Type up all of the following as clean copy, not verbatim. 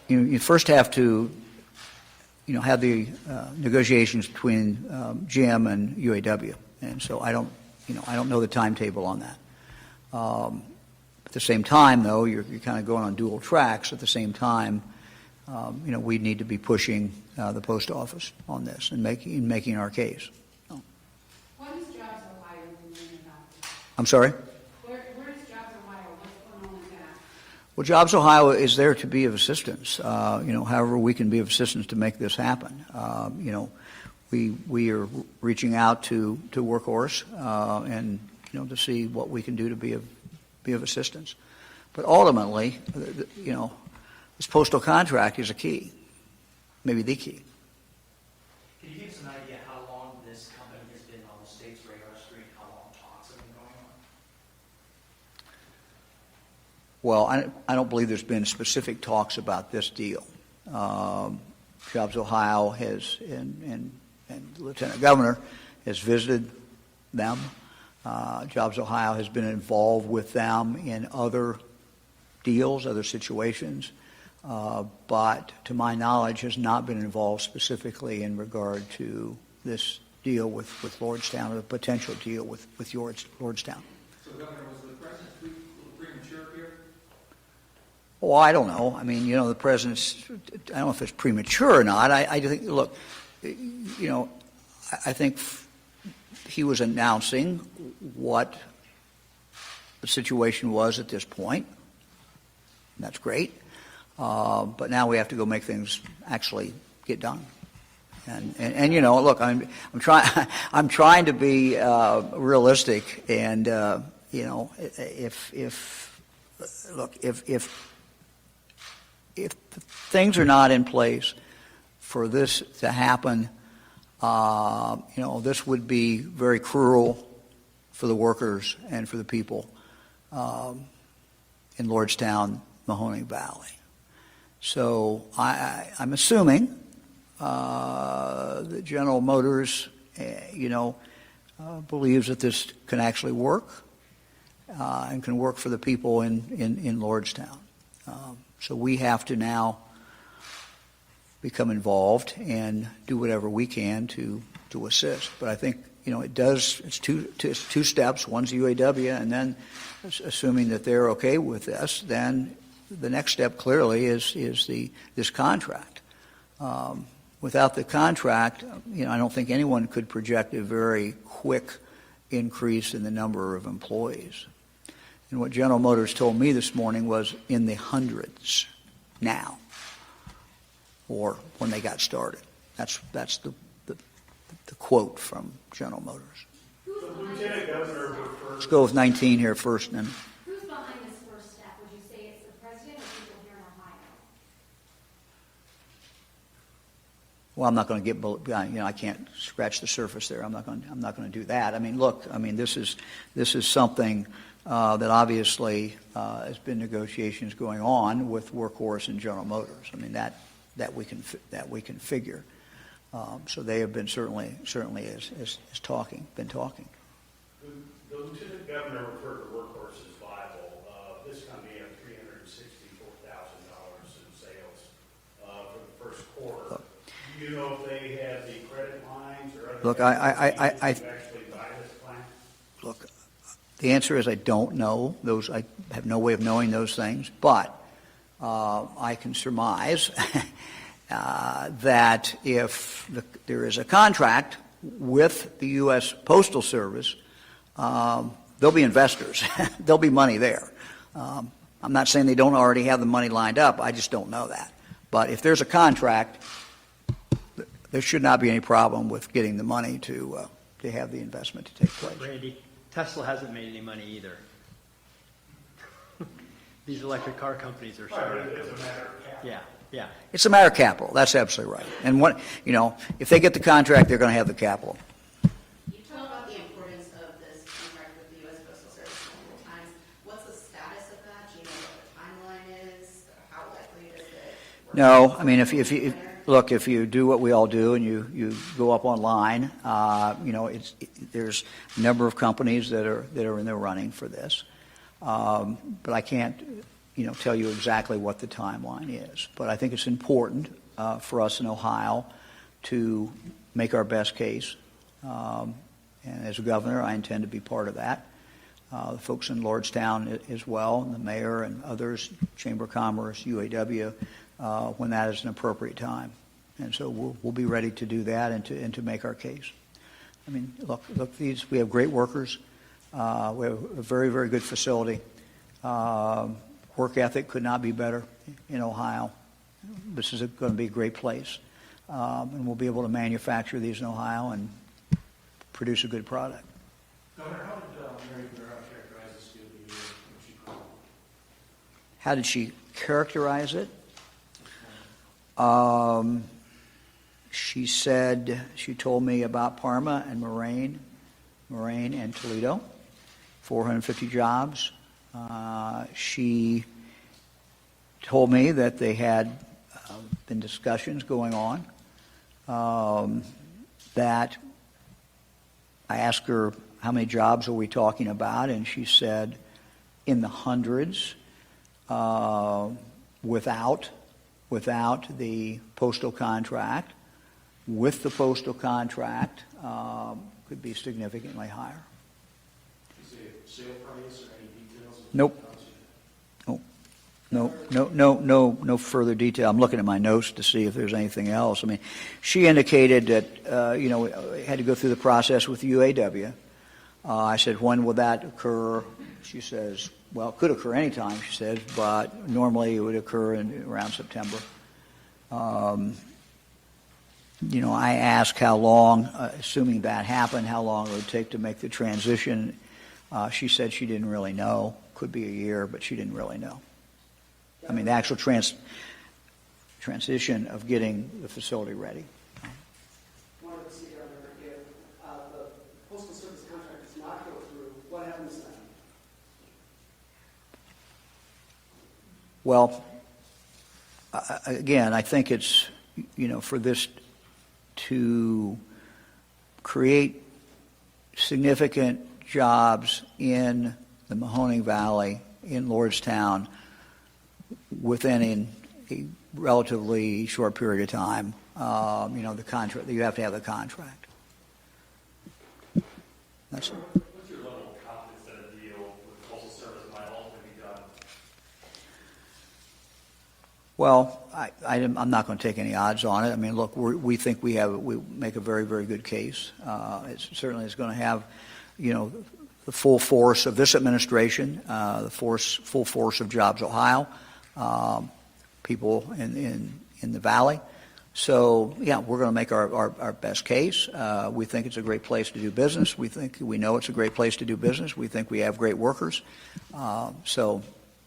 you first have to, have the negotiations between Jim and UAW, and so I don't know the timetable on that. At the same time, though, you're kind of going on dual tracks. At the same time, we need to be pushing the post office on this and making our case. What is Jobs Ohio doing about this? I'm sorry? Where is Jobs Ohio? What's going on with that? Well, Jobs Ohio is there to be of assistance. However we can be of assistance to make this happen. We are reaching out to Workhorse and to see what we can do to be of assistance. But ultimately, this postal contract is a key, maybe the key. Can you give us an idea how long this company has been on the state's radar screen, how long talks have been going on? Well, I don't believe there's been specific talks about this deal. Jobs Ohio has, and the Lieutenant Governor has visited them. Jobs Ohio has been involved with them in other deals, other situations, but to my knowledge has not been involved specifically in regard to this deal with Lordstown, or the potential deal with Lordstown. So, Governor, was the President a little premature here? Well, I don't know. I mean, the President's, I don't know if it's premature or not. I think, look, I think he was announcing what the situation was at this point. That's great. But now we have to go make things actually get done. And look, I'm trying to be realistic, and if things are not in place for this to happen, this would be very cruel for the workers and for the people in Lordstown, Mahoning Valley. So I'm assuming that General Motors, believes that this can actually work and can work for the people in Lordstown. So we have to now become involved and do whatever we can to assist. But I think it's two steps. One's the UAW, and then assuming that they're okay with this, then the next step clearly is this contract. Without the contract, I don't think anyone could project a very quick increase in the number of employees. And what General Motors told me this morning was in the hundreds now, or when they got started. That's the quote from General Motors. Lieutenant Governor referred. Let's go with 19 here first, and then. Who's behind this first step? Would you say it's the president or people here in Ohio? Well, I'm not going to get, I can't scratch the surface there. I'm not going to do that. I mean, look, this is something that obviously has been negotiations going on with Workhorse and General Motors. I mean, that we can figure. So they have been certainly is talking. The Lieutenant Governor referred to Workhorse as viable. This company had $364,000 in sales for the first quarter. Do you know if they have the credit lines or other Look, to actually buy this plant? Look, the answer is I don't know those. I have no way of knowing those things, but I can surmise that if there is a contract with the U.S. Postal Service, there'll be investors. There'll be money there. I'm not saying they don't already have the money lined up. I just don't know that. But if there's a contract, there should not be any problem with getting the money to have the investment to take place. Randy, Tesla hasn't made any money either. These electric car companies are starting. It's a matter of capital. Yeah. It's a matter of capital. That's absolutely right. And if they get the contract, they're going to have the capital. You talked about the importance of this contract with the U.S. Postal Service multiple times. What's the status of that? Do you know what the timeline is? How likely is it? No, I mean, if you do what we all do and you go up online, there's a number of companies that are in the running for this. But I can't tell you exactly what the timeline is. But I think it's important for us in Ohio to make our best case. And as a governor, I intend to be part of that. The folks in Lordstown as well, and the mayor and others, Chamber of Commerce, UAW, when that is an appropriate time. And so we'll be ready to do that and to make our case. I mean, look, we have great workers. We have a very, very good facility. Work ethic could not be better in Ohio. This is going to be a great place. And we'll be able to manufacture these in Ohio and produce a good product. Governor, how did Mary Barrow characterize this deal to you when she called? How did she characterize it? She told me about Parma and Moraine and Toledo, 450 jobs. She told me that they had been discussions going on, that I asked her, how many jobs are we talking about? And she said, in the hundreds, without the postal contract. With the postal contract, could be significantly higher. Is it sale price or any details? Nope. No further detail. I'm looking at my notes to see if there's anything else. I mean, she indicated that, we had to go through the process with UAW. I said, when will that occur? She says, well, it could occur anytime, she says, but normally it would occur around September. I asked how long, assuming that happened, how long it would take to make the transition. She said she didn't really know. Could be a year, but she didn't really know. I mean, the actual transition of getting the facility ready. Wanted to see, Governor, if the Postal Service contract does not go through, what happens then? Well, again, I think it's, for this to create significant jobs in the Mahoning Valley, in Lordstown, within a relatively short period of time. The contract, you have to have the contract. That's it. What's your level of confidence that a deal with the Postal Service might ultimately be done? Well, I'm not going to take any odds on it. I mean, look, we think we make a very, very good case. It certainly is going to have, the full force of this administration, the full force of Jobs Ohio, people in the Valley. So, yeah, we're going to make our best case. We think it's a great place to do business. We know it's a great place to do business. We think we have great workers. So,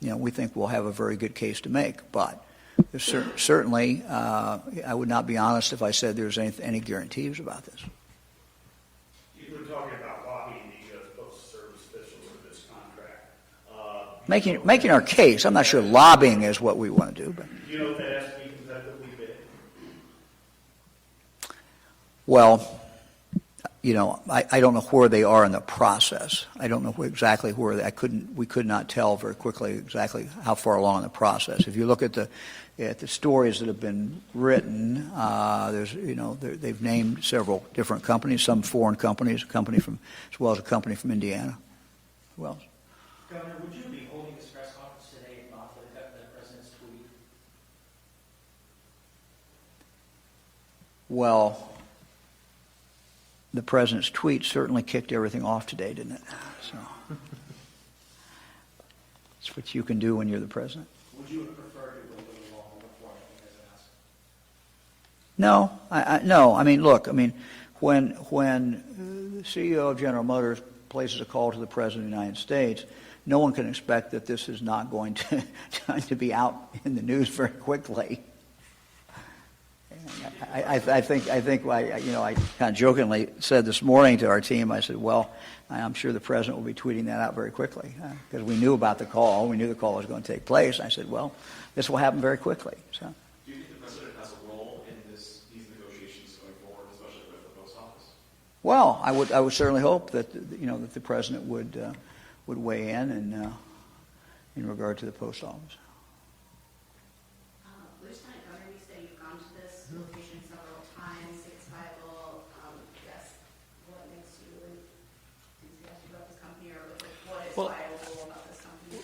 we think we'll have a very good case to make. But there's certainly, I would not be honest if I said there's any guarantees about this. You were talking about lobbying the Postal Service officials for this contract. Making our case. I'm not sure lobbying is what we want to do. But. Do you know if that has to be competitively bid? Well, I don't know where they are in the process. I don't know exactly where we could not tell very quickly exactly how far along in the process. If you look at the stories that have been written, they've named several different companies, some foreign companies, as well as a company from Indiana. Who else? Governor, would you be holding this press conference today if not for the president's tweet? Well, the president's tweet certainly kicked everything off today, didn't it? So that's what you can do when you're the president. Would you have preferred it with a little longer before anything has asked? No, no. I mean, look. I mean, when the CEO of General Motors places a call to the President of the United States, no one can expect that this is not going to be out in the news very quickly. I think I kind of jokingly said this morning to our team, I said, well, I'm sure the president will be tweeting that out very quickly because we knew about the call. We knew the call was going to take place. I said, well, this will happen very quickly. So. Do you think the president has a role in these negotiations going forward, especially with the post office? Well, I would certainly hope that that the president would weigh in and in regard to the post office. Lieutenant Governor, you say you've gone to this location several times, it's viable, yes, what makes you enthusiastic about this company, or what is Well, viable about this company?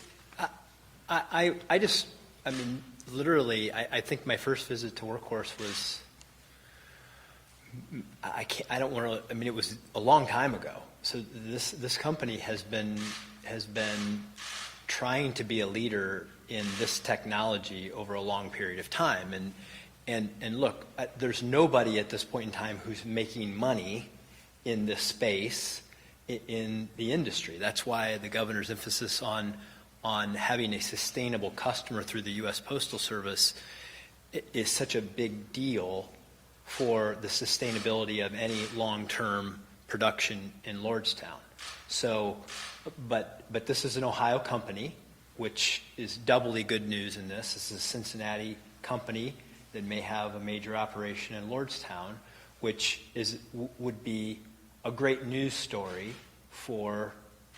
I mean, literally, I think my first visit to Workhorse was, I don't want to, I mean, it was a long time ago. So this company has been trying to be a leader in this technology over a long period of time. And look, there's nobody at this point in time who's making money in this space in the industry. That's why the governor's emphasis on having a sustainable customer through the U.S. Postal Service is such a big deal for the sustainability of any long-term production in Lordstown. So, but this is an Ohio company, which is doubly good news in this. This is a Cincinnati company that may have a major operation in Lordstown, which would be a great news story for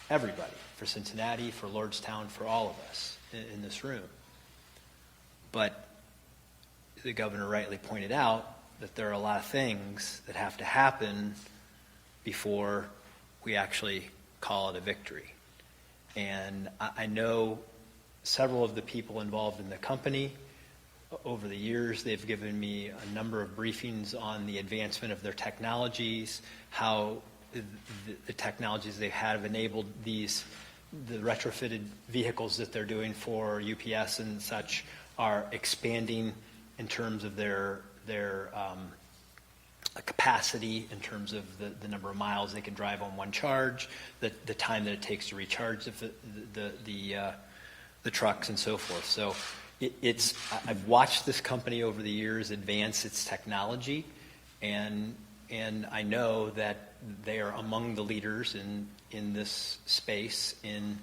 everybody, for Cincinnati, for Lordstown, for all of us in this room. But the governor rightly pointed out that there are a lot of things that have to happen before we actually call it a victory. And I know several of the people involved in the company. Over the years, they've given me a number of briefings on the advancement of their technologies, how the technologies they have enabled the retrofitted vehicles that they're doing for UPS and such are expanding in terms of their capacity, in terms of the number of miles they can drive on one charge, the time that it takes to recharge the trucks and so forth. So I've watched this company over the years advance its technology, and I know that they are among the leaders in this space in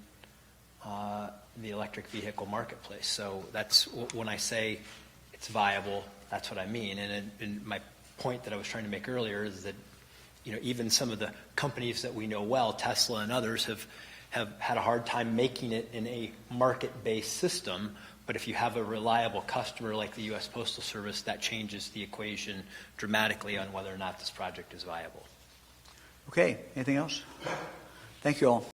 the electric vehicle marketplace. So that's when I say it's viable, that's what I mean. And my point that I was trying to make earlier is that, you know, even some of the companies that we know well, Tesla and others, have had a hard time making it in a market-based system. But if you have a reliable customer like the U.S. Postal Service, that changes the equation dramatically on whether or not this project is viable. Okay, anything else? Thank you all.